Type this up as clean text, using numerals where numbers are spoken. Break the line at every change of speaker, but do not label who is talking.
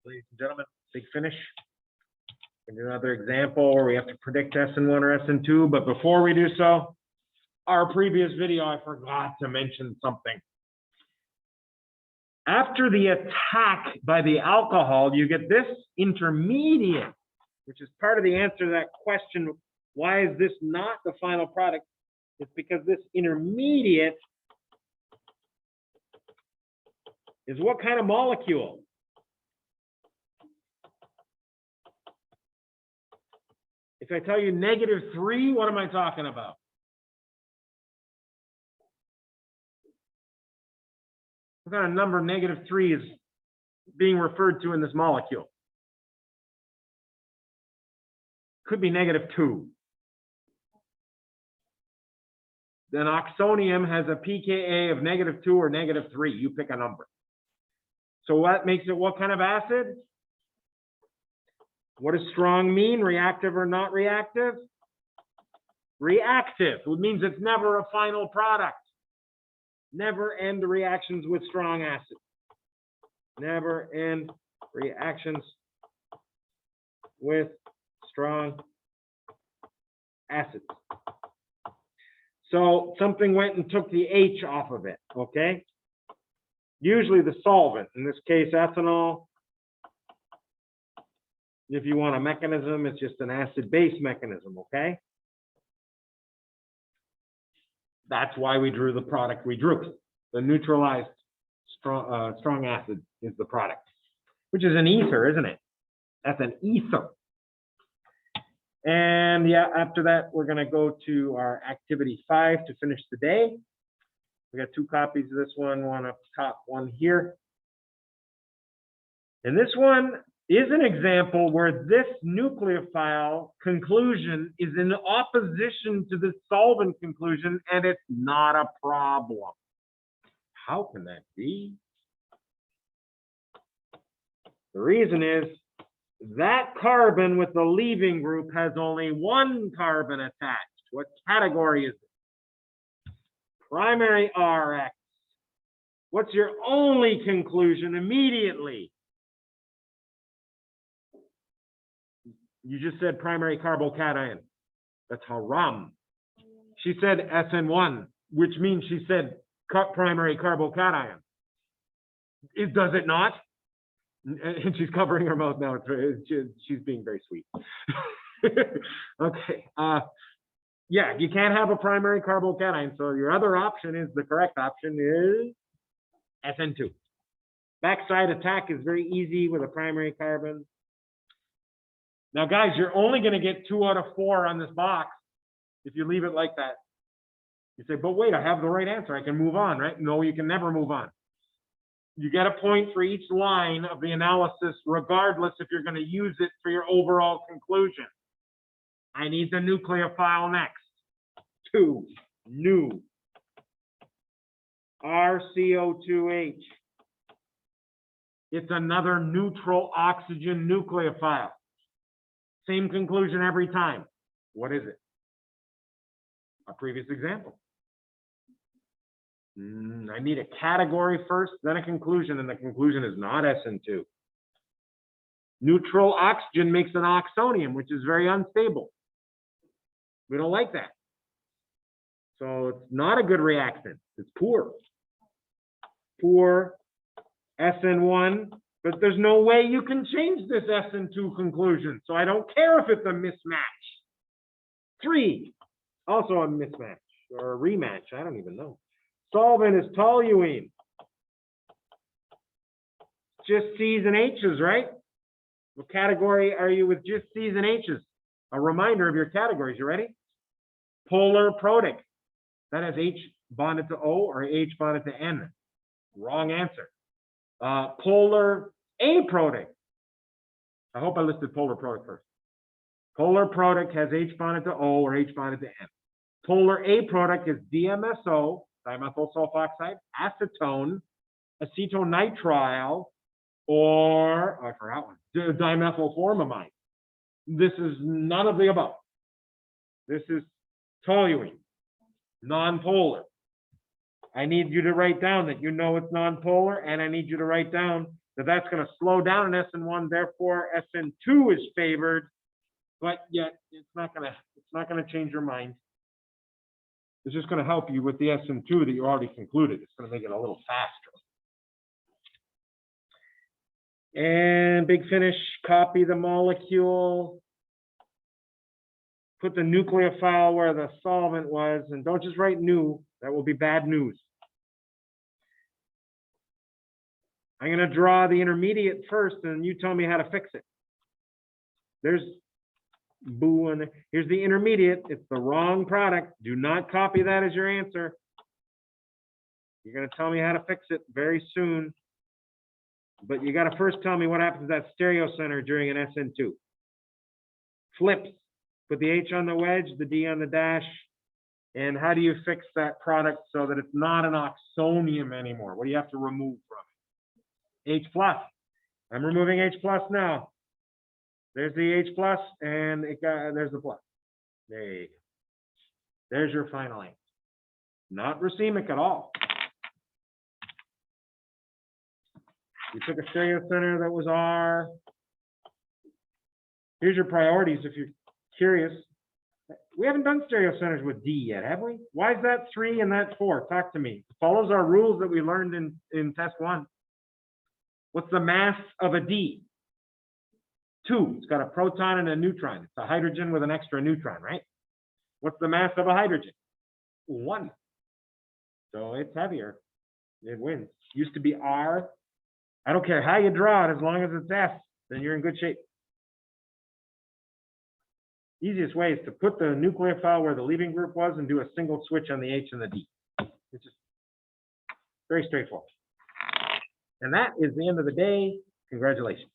Ladies and gentlemen, big finish. Another example where we have to predict SN1 or SN2, but before we do so, our previous video, I forgot to mention something. After the attack by the alcohol, you get this intermediate, which is part of the answer to that question, why is this not the final product? It's because this intermediate is what kind of molecule? If I tell you -3, what am I talking about? What kind of number -3 is being referred to in this molecule? Could be -2. Then oxonium has a pKa of -2 or -3. You pick a number. So what makes it what kind of acid? What does strong mean? Reactive or not reactive? Reactive. It means it's never a final product. Never end reactions with strong acid. Never end reactions with strong acids. So something went and took the H off of it, okay? Usually the solvent, in this case ethanol. If you want a mechanism, it's just an acid-base mechanism, okay? That's why we drew the product we drew. The neutralized strong acid is the product, which is an ether, isn't it? That's an ether. And yeah, after that, we're going to go to our activity 5 to finish the day. We got 2 copies of this one up top, one here. And this one is an example where this nucleophile conclusion is in opposition to the solvent conclusion, and it's not a problem. How can that be? The reason is that carbon with the leaving group has only 1 carbon attached. What category is it? Primary RX. What's your only conclusion immediately? You just said primary carbocation. That's haram. She said SN1, which means she said primary carbocation. Does it not? And she's covering her mouth now. She's being very sweet. Okay. Yeah, you can't have a primary carbocation. So your other option is, the correct option is SN2. Backside attack is very easy with a primary carbon. Now, guys, you're only going to get 2 out of 4 on this box if you leave it like that. You say, but wait, I have the right answer. I can move on, right? No, you can never move on. You get a point for each line of the analysis, regardless if you're going to use it for your overall conclusion. I need the nucleophile next. 2, new. RCO2H. It's another neutral oxygen nucleophile. Same conclusion every time. What is it? A previous example. I need a category first, then a conclusion, and the conclusion is not SN2. Neutral oxygen makes an oxonium, which is very unstable. We don't like that. So it's not a good reactant. It's poor. Poor SN1. But there's no way you can change this SN2 conclusion. So I don't care if it's a mismatch. 3, also a mismatch or a rematch. I don't even know. Solvent is toluene. Just C's and H's, right? What category are you with just C's and H's? A reminder of your categories. You ready? Polar protic. That has H bonded to O or H bonded to N. Wrong answer. Polar aprotic. I hope I listed polar protic first. Polar protic has H bonded to O or H bonded to N. Polar aprotic is DMSO, dimethyl sulfoxide, acetone, acetonitrile, or, oh, I forgot one, dimethylformamide. This is none of the above. This is toluene, non-polar. I need you to write down that you know it's non-polar, and I need you to write down that's going to slow down in SN1, therefore SN2 is favored, but yet it's not going to change your mind. It's just going to help you with the SN2 that you already concluded. It's going to make it a little faster. And big finish, copy the molecule, put the nucleophile where the solvent was, and don't just write new. That will be bad news. I'm going to draw the intermediate first, and you tell me how to fix it. There's boo, and here's the intermediate. It's the wrong product. Do not copy that as your answer. You're going to tell me how to fix it very soon. But you got to first tell me what happens to that stereo center during an SN2. Flips. Put the H on the wedge, the D on the dash. And how do you fix that product so that it's not an oxonium anymore? What do you have to remove from it? H plus. I'm removing H plus now. There's the H plus, and there's the plus. There you go. There's your final answer. Not racemic at all. You took a stereo center that was R. Here's your priorities if you're curious. We haven't done stereo centers with D yet, have we? Why is that 3 and that 4? Talk to me. It follows our rules that we learned in test 1. What's the mass of a D? 2. It's got a proton and a neutron. It's a hydrogen with an extra neutron, right? What's the mass of a hydrogen? 1. So it's heavier. It wins. Used to be R. I don't care how you draw it, as long as it's S, then you're in good shape. Easiest way is to put the nucleophile where the leaving group was and do a single switch on the H and the D. It's just very straightforward. And that is the end of the day. Congratulations.